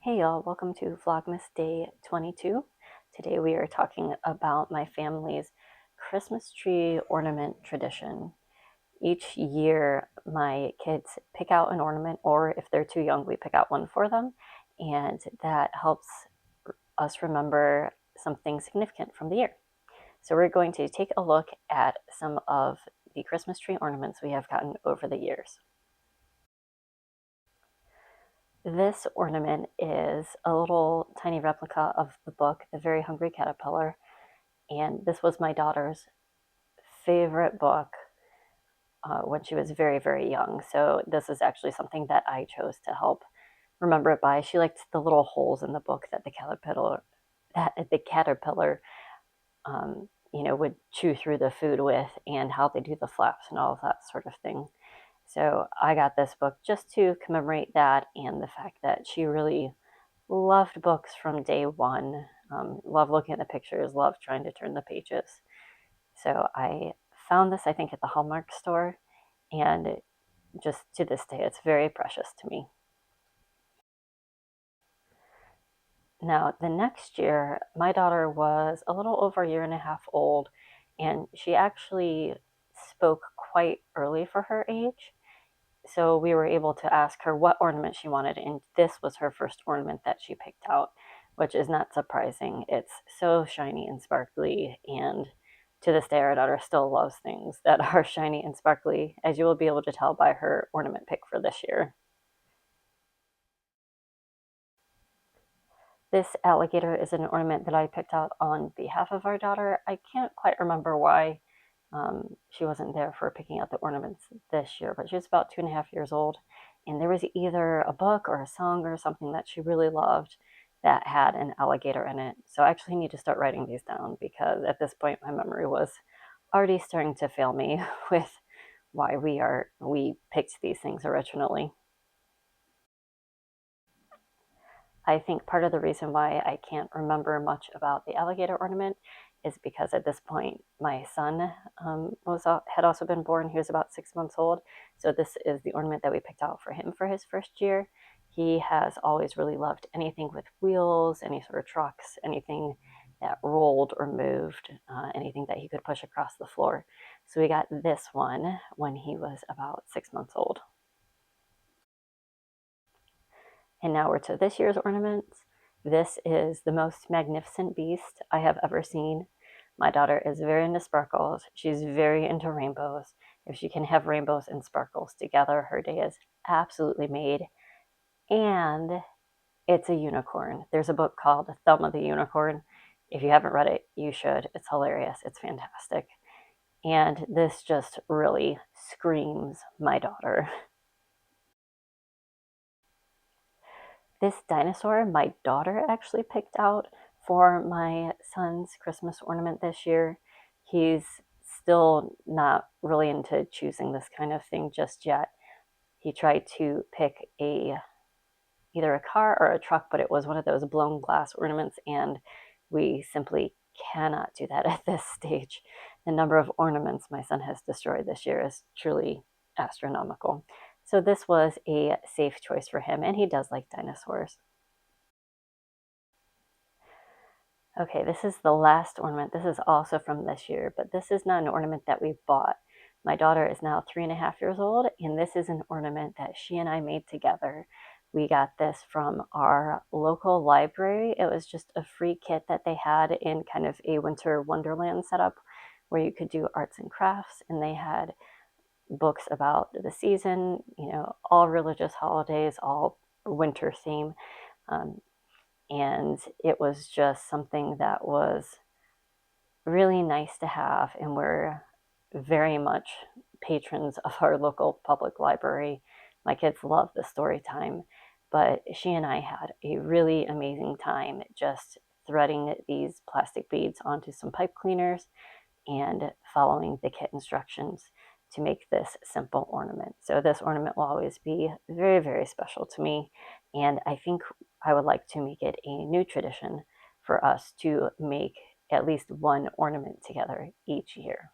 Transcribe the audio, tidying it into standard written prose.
Hey y'all, welcome to Vlogmas Day 22. Today we are talking about my family's Christmas tree ornament tradition. Each year my kids pick out an ornament, or if they're too young, we pick out one for them, and that helps us remember something significant from the year. So we're going to take a look at some of the Christmas tree ornaments we have gotten over the years. This ornament is a little tiny replica of the book, The Very Hungry Caterpillar, and this was my daughter's favorite book when she was very, very young. So this is actually something that I chose to help remember it by. She liked the little holes in the book that the caterpillar would chew through the food with, and how they do the flaps and all of that sort of thing. So I got this book just to commemorate that and the fact that she really loved books from day one. Loved looking at the pictures, loved trying to turn the pages. So I found this, I think, at the Hallmark store, and just to this day, it's very precious to me. Now, the next year, my daughter was a little over a year and a half old, and she actually spoke quite early for her age. So we were able to ask her what ornament she wanted, and this was her first ornament that she picked out, which is not surprising. It's so shiny and sparkly, and to this day, our daughter still loves things that are shiny and sparkly, as you will be able to tell by her ornament pick for this year. This alligator is an ornament that I picked out on behalf of our daughter. I can't quite remember why she wasn't there for picking out the ornaments this year, but she was about 2.5 years old, and there was either a book or a song or something that she really loved that had an alligator in it. So I actually need to start writing these down, because at this point my memory was already starting to fail me with why we picked these things originally. I think part of the reason why I can't remember much about the alligator ornament is because at this point my son had also been born. He was about 6 months old, so this is the ornament that we picked out for him for his first year. He has always really loved anything with wheels, any sort of trucks, anything that rolled or moved, anything that he could push across the floor. So we got this one when he was about 6 months old. And now we're to this year's ornaments. This is the most magnificent beast I have ever seen. My daughter is very into sparkles. She's very into rainbows. If she can have rainbows and sparkles together, her day is absolutely made. And it's a unicorn. There's a book called Thelma the Unicorn. If you haven't read it, you should. It's hilarious. It's fantastic. And this just really screams my daughter. This dinosaur, my daughter actually picked out for my son's Christmas ornament this year. He's still not really into choosing this kind of thing just yet. He tried to pick either a car or a truck, but it was one of those blown glass ornaments, and we simply cannot do that at this stage. The number of ornaments my son has destroyed this year is truly astronomical. So this was a safe choice for him, and he does like dinosaurs. Okay, this is the last ornament. This is also from this year, but this is not an ornament that we bought. My daughter is now 3.5 years old, and this is an ornament that she and I made together. We got this from our local library. It was just a free kit that they had in kind of a winter wonderland setup where you could do arts and crafts, and they had books about the season, all religious holidays, all winter theme. And it was just something that was really nice to have, and we're very much patrons of our local public library. My kids love the story time, but she and I had a really amazing time just threading these plastic beads onto some pipe cleaners and following the kit instructions to make this simple ornament. So this ornament will always be very, very special to me, and I think I would like to make it a new tradition for us to make at least one ornament together each year.